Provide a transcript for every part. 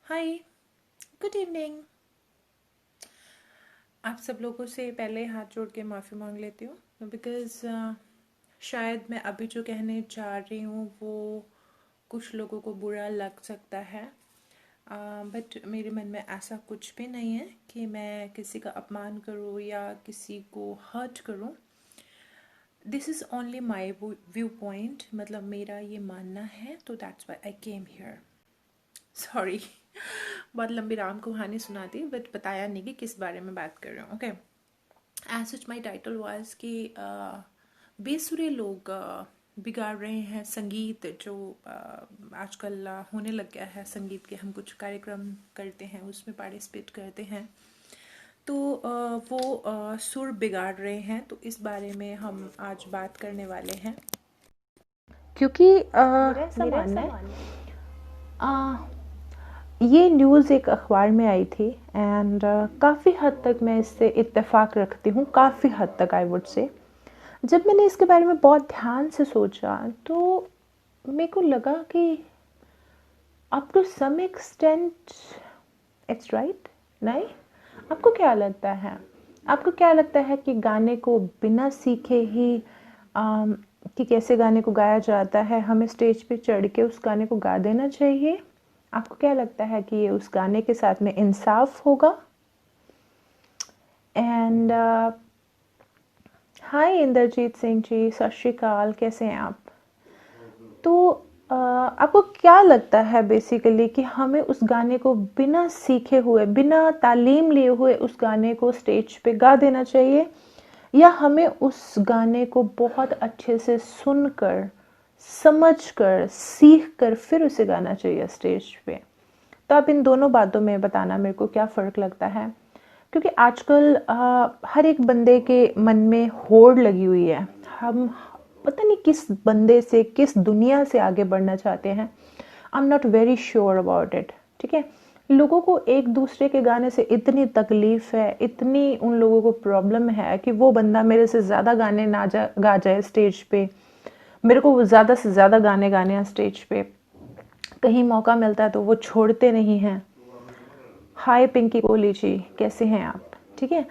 हाय, good evening. आप सब लोगों से पहले हाथ जोड़ के माफ़ी मांग लेती हूँ बिकॉज़ शायद मैं अभी जो कहने जा रही हूँ वो कुछ लोगों को बुरा लग सकता है। बट मेरे मन में ऐसा कुछ भी नहीं है कि मैं किसी का अपमान करूँ या किसी को हर्ट करूँ। This is only my view point, मतलब मेरा ये मानना है, तो that's why I came here. Sorry, बहुत लंबी राम कहानी सुना दी बट बताया नहीं कि किस बारे में बात कर रहे हो। Okay, as such my title was कि बेसुरे लोग बिगाड़ रहे हैं संगीत जो आजकल होने लग गया है। संगीत के हम कुछ कार्यक्रम करते हैं, उसमें पार्टिसिपेट करते हैं, तो वो सुर बिगाड़ रहे हैं। तो इस बारे में हम आज बात करने वाले हैं क्योंकि मेरा ऐसा मानना है, ये न्यूज़ एक अखबार में आई थी एंड काफ़ी हद तक मैं इससे इत्तेफाक रखती हूँ, काफ़ी हद तक आई वुड से। जब मैंने इसके बारे में बहुत ध्यान से सोचा तो मेरे को लगा कि up to some extent it's right. नहीं, आपको क्या लगता है? आपको क्या लगता है कि गाने को बिना सीखे ही अम, कि कैसे गाने को गाया जाता है, हमें स्टेज पे चढ़ के उस गाने को गा देना चाहिए? आपको क्या लगता है कि ये उस गाने के साथ में इंसाफ होगा? एंड हाय इंद्रजीत सिंह जी, सत श्री अकाल, कैसे हैं आप? तो आपको क्या लगता है बेसिकली कि हमें उस गाने को बिना सीखे हुए, बिना तालीम लिए हुए उस गाने को स्टेज पे गा देना चाहिए, या हमें उस गाने को बहुत अच्छे से सुनकर, समझकर, सीख कर फिर उसे गाना चाहिए स्टेज पे? तो आप इन दोनों बातों में बताना मेरे को क्या फ़र्क लगता है, क्योंकि आजकल हर एक बंदे के मन में होड़ लगी हुई है। हम पता नहीं किस बंदे से, किस दुनिया से आगे बढ़ना चाहते हैं। आई am not very sure about it. ठीक है, लोगों को एक दूसरे के गाने से इतनी तकलीफ है, इतनी उन लोगों को प्रॉब्लम है कि वो बंदा मेरे से ज़्यादा गाने ना गा जाए स्टेज पे, मेरे को वो ज़्यादा से ज़्यादा गाने गाने हैं स्टेज पे। कहीं मौका मिलता है तो वो छोड़ते नहीं हैं। हाय पिंकी कोहली जी, कैसे हैं आप? ठीक है,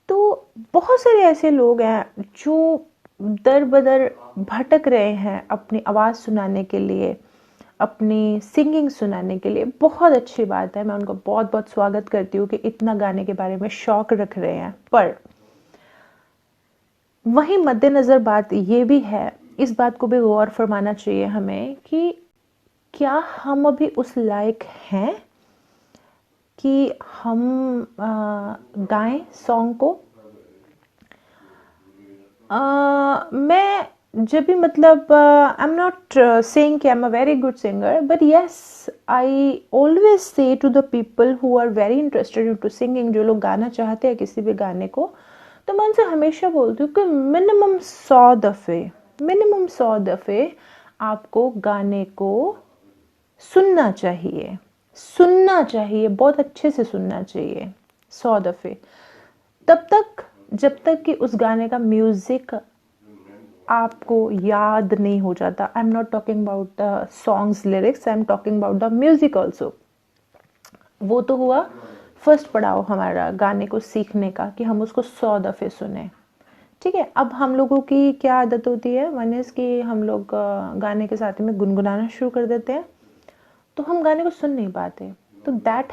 तो बहुत सारे ऐसे लोग हैं जो दर बदर भटक रहे हैं अपनी आवाज़ सुनाने के लिए, अपनी सिंगिंग सुनाने के लिए। बहुत अच्छी बात है, मैं उनका बहुत बहुत स्वागत करती हूँ कि इतना गाने के बारे में शौक रख रहे हैं। पर वहीं मद्देनज़र बात ये भी है, इस बात को भी गौर फरमाना चाहिए हमें कि क्या हम अभी उस लायक हैं कि हम गाएं सॉन्ग को? मैं जब भी, मतलब आई एम नॉट सेइंग कि I am a very good singer, but yes I always say to the people who are very interested into singing, जो लोग गाना चाहते हैं किसी भी गाने को, तो मैं उनसे हमेशा बोलती हूँ कि मिनिमम 100 दफ़े आपको गाने को सुनना चाहिए, सुनना चाहिए, बहुत अच्छे से सुनना चाहिए, 100 दफ़े। तब तक जब तक कि उस गाने का म्यूज़िक आपको याद नहीं हो जाता। आई am not talking about the songs lyrics, I am talking about the music also. वो तो हुआ फर्स्ट पड़ाव हमारा गाने को सीखने का, कि हम उसको 100 दफ़े सुने। ठीक है, अब हम लोगों की क्या आदत होती है, वन इज़ कि हम लोग गाने के साथ में गुनगुनाना शुरू कर देते हैं, तो हम गाने को सुन नहीं पाते। तो that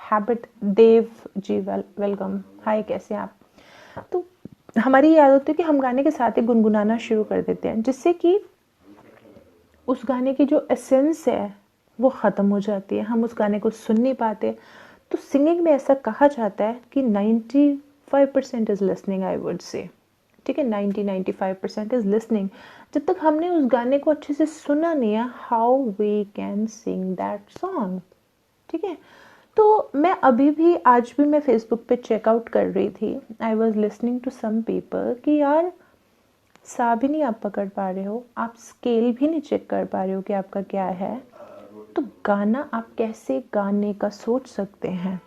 habit, Dev ji welcome, hi कैसे हैं आप? तो हमारी ये आदत है कि हम गाने के साथ ही गुनगुनाना शुरू कर देते हैं, जिससे कि उस गाने की जो एसेंस है वो ख़त्म हो जाती है, हम उस गाने को सुन नहीं पाते। तो सिंगिंग में ऐसा कहा जाता है कि 95% is listening, I would say. ठीक है, 90-95% इज़ लिसनिंग। जब तक हमने उस गाने को अच्छे से सुना नहीं है, how we can sing that song? ठीक है, तो मैं अभी भी, आज भी मैं फेसबुक पे चेकआउट कर रही थी, I was listening to some people कि यार सा भी नहीं आप पकड़ पा रहे हो, आप स्केल भी नहीं चेक कर पा रहे हो कि आपका क्या है, तो गाना आप कैसे गाने का सोच सकते हैं?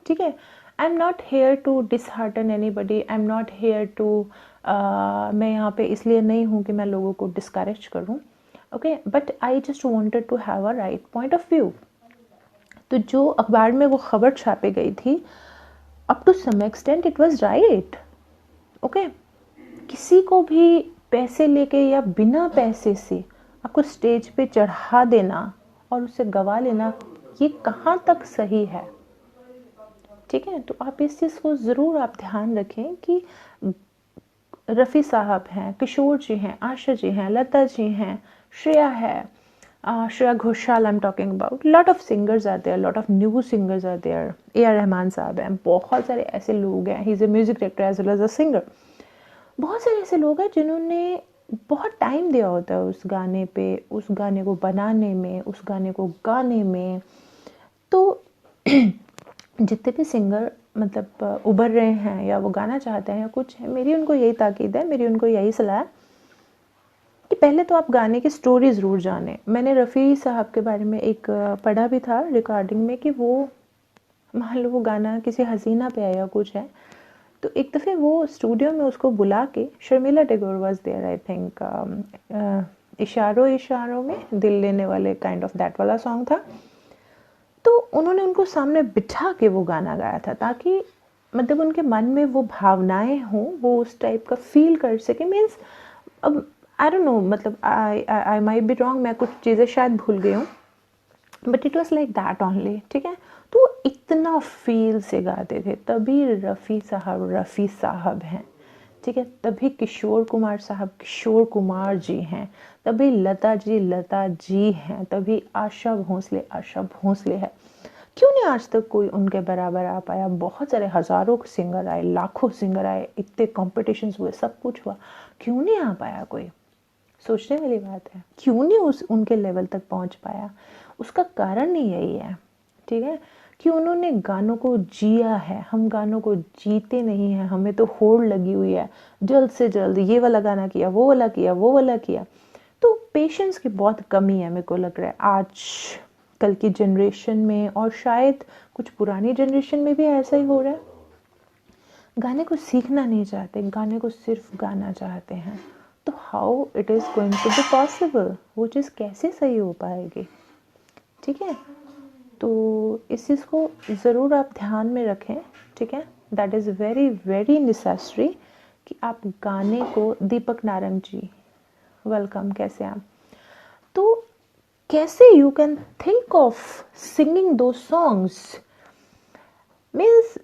ठीक है, I am not here to dishearten anybody, I am not here to, मैं यहाँ पे इसलिए नहीं हूँ कि मैं लोगों को डिस्करेज करूँ, okay, but I just wanted to have a right point of view. तो जो अखबार में वो खबर छापी गई थी, up to some extent it was right. Okay, किसी को भी पैसे लेके या बिना पैसे से आपको स्टेज पे चढ़ा देना और उससे गवा लेना, ये कहाँ तक सही है? ठीक है, तो आप इस चीज़ को ज़रूर आप ध्यान रखें कि रफ़ी साहब हैं, किशोर जी हैं, आशा जी हैं, लता जी हैं, श्रेया है, Shreya Ghoshal I am talking about, lot of singers are there, lot of new singers are there, AR Rahman साहब हैं, बहुत सारे ऐसे लोग हैं, he is a music director as well as a singer. बहुत सारे ऐसे लोग हैं जिन्होंने बहुत टाइम दिया होता है उस गाने पे, उस गाने को बनाने में, उस गाने को गाने में। तो जितने भी सिंगर मतलब उभर रहे हैं या वो गाना चाहते हैं या कुछ है, मेरी उनको यही ताकीद है, मेरी उनको यही सलाह है कि पहले तो आप गाने की स्टोरी ज़रूर जानें। मैंने रफ़ी साहब के बारे में एक पढ़ा भी था रिकॉर्डिंग में कि वो मान लो वो गाना किसी हसीना पे है या कुछ है, तो एक दफ़े वो स्टूडियो में उसको बुला के, Sharmila Tagore was there I think, इशारों इशारों में दिल लेने वाले काइंड ऑफ दैट वाला सॉन्ग था। तो उन्होंने उनको सामने बिठा के वो गाना गाया था ताकि मतलब उनके मन में वो भावनाएं हों, वो उस टाइप का फील कर सके। मीन्स अब आई डोंट नो, मतलब आई माइट बी रॉन्ग, मैं कुछ चीज़ें शायद भूल गई हूँ, but it was like that only. ठीक है, तो इतना फील से गाते थे, तभी रफ़ी साहब हैं। ठीक है, तभी किशोर कुमार साहब किशोर कुमार जी हैं, तभी लता जी हैं, तभी आशा भोंसले है। क्यों नहीं आज तक कोई उनके बराबर आ पाया? बहुत सारे हज़ारों सिंगर आए, लाखों सिंगर आए, इतने कॉम्पिटिशन्स हुए, सब कुछ हुआ, क्यों नहीं आ पाया कोई? सोचने वाली बात है, क्यों नहीं उनके लेवल तक पहुंच पाया? उसका कारण ही यही है। ठीक है, कि उन्होंने गानों को जिया है। हम गानों को जीते नहीं हैं, हमें तो होड़ लगी हुई है, जल्द से जल्द ये वाला गाना किया, वो वाला किया, वो वाला किया। तो पेशेंस की बहुत कमी है, मेरे को लग रहा है आज कल की जनरेशन में, और शायद कुछ पुरानी जनरेशन में भी ऐसा ही हो रहा है। गाने को सीखना नहीं चाहते, गाने को सिर्फ गाना चाहते हैं। तो how it is going to be possible? वो चीज़ कैसे सही हो पाएगी? ठीक है, तो इस चीज़ को ज़रूर आप ध्यान में रखें। ठीक है, that is very very necessary कि आप गाने को, दीपक नारंग जी वेलकम, कैसे आप? तो कैसे you can think of singing दो songs? Means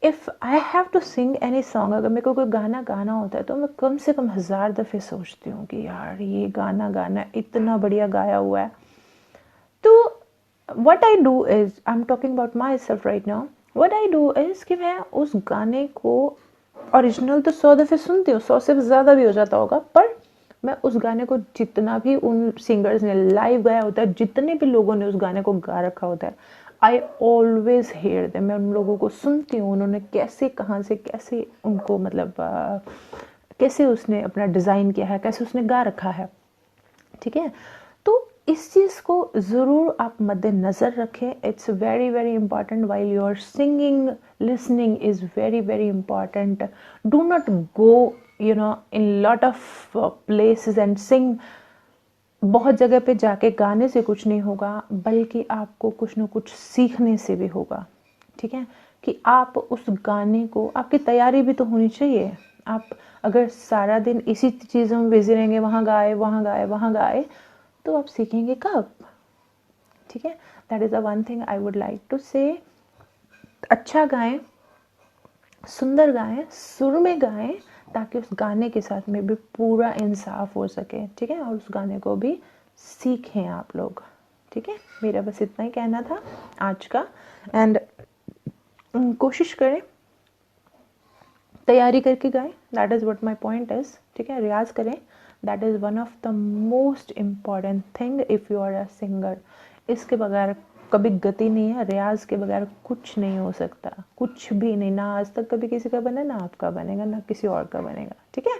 if I have to sing any song, अगर मेरे को कोई गाना गाना होता है तो मैं कम से कम 1000 दफ़े सोचती हूँ कि यार ये गाना गाना इतना बढ़िया गाया हुआ है। तो what I do is, I'm talking about myself right now, what I do is कि मैं उस गाने को ओरिजिनल तो 100 दफ़े सुनती हूँ, 100 से ज़्यादा भी हो जाता होगा, पर मैं उस गाने को जितना भी उन सिंगर्स ने लाइव गाया होता है, जितने भी लोगों ने उस गाने को गा रखा होता है, आई ऑलवेज हेयर देम। मैं उन लोगों को सुनती हूँ, उन्होंने कैसे, कहाँ से, कैसे उनको मतलब कैसे उसने अपना डिज़ाइन किया है, कैसे उसने गा रखा है। ठीक है, तो इस चीज़ को ज़रूर आप मद्देनज़र रखें। It's very very important while you are singing, listening is very very important. Do not go in lot of places and sing. बहुत जगह पे जाके गाने से कुछ नहीं होगा, बल्कि आपको कुछ ना कुछ सीखने से भी होगा। ठीक है, कि आप उस गाने को, आपकी तैयारी भी तो होनी चाहिए। आप अगर सारा दिन इसी चीज़ों में बिजी रहेंगे, वहाँ गाए वहाँ गाए वहाँ गाए, तो आप सीखेंगे कब? ठीक है, that is the one thing I would like to say. अच्छा गाएं, सुंदर गाएं, सुर में गाएं, ताकि उस गाने के साथ में भी पूरा इंसाफ हो सके। ठीक है, और उस गाने को भी सीखें आप लोग। ठीक है, मेरा बस इतना ही कहना था आज का। एंड कोशिश करें, तैयारी करके गाएं, that is what my point is. ठीक है, रियाज करें, that is one of the most important thing if you are a singer. इसके बगैर कभी गति नहीं है, रियाज के बगैर कुछ नहीं हो सकता, कुछ भी नहीं। ना आज तक कभी किसी का बना, ना आपका बनेगा, ना किसी और का बनेगा। ठीक है,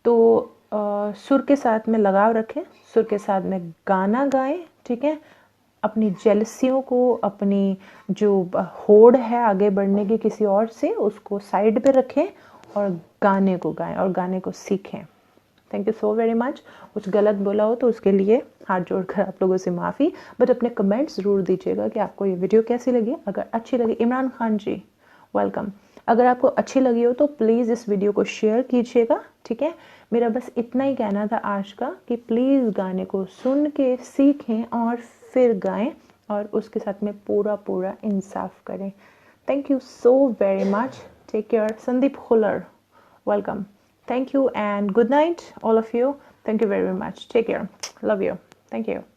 तो सुर के साथ में लगाव रखें, सुर के साथ में गाना गाएं। ठीक है, अपनी जेलसियों को, अपनी जो होड़ है आगे बढ़ने की किसी और से, उसको साइड पे रखें और गाने को गाएं और गाने को सीखें। Thank you so very much. कुछ गलत बोला हो तो उसके लिए हाथ जोड़कर आप लोगों से माफ़ी, बट अपने कमेंट्स ज़रूर दीजिएगा कि आपको ये वीडियो कैसी लगी। अगर अच्छी लगी, इमरान खान जी वेलकम, अगर आपको अच्छी लगी हो तो प्लीज़ इस वीडियो को शेयर कीजिएगा, ठीक है। मेरा बस इतना ही कहना था आज का कि प्लीज़ गाने को सुन के सीखें और फिर गाएं और उसके साथ में पूरा इंसाफ करें। Thank you so very much, take care. Sandeep Khullar welcome, thank you and good night all of you, thank you very much, take care, love you, thank you।